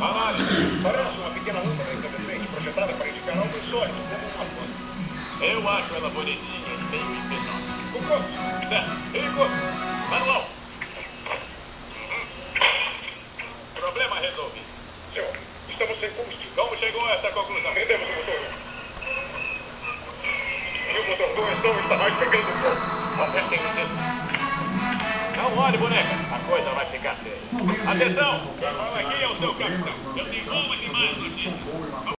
Análise. Parece uma pequena lâmpada incandescente projetada para indicar algo sólido como uma fonte. Eu acho ela bonitinha e meio espinosa. Concordo. Certo. Rico, manual. Problema resolvido. Senhor, estamos sem combustível. Como chegou a essa conclusão? Perdemos o motor 1. E o motor 2 não está mais pegando fogo. Talvez tenha sido. Não olhe, boneca. A coisa vai ficar séria. Atenção! Aqui é o seu capitão. Eu tenho boas e más notícias.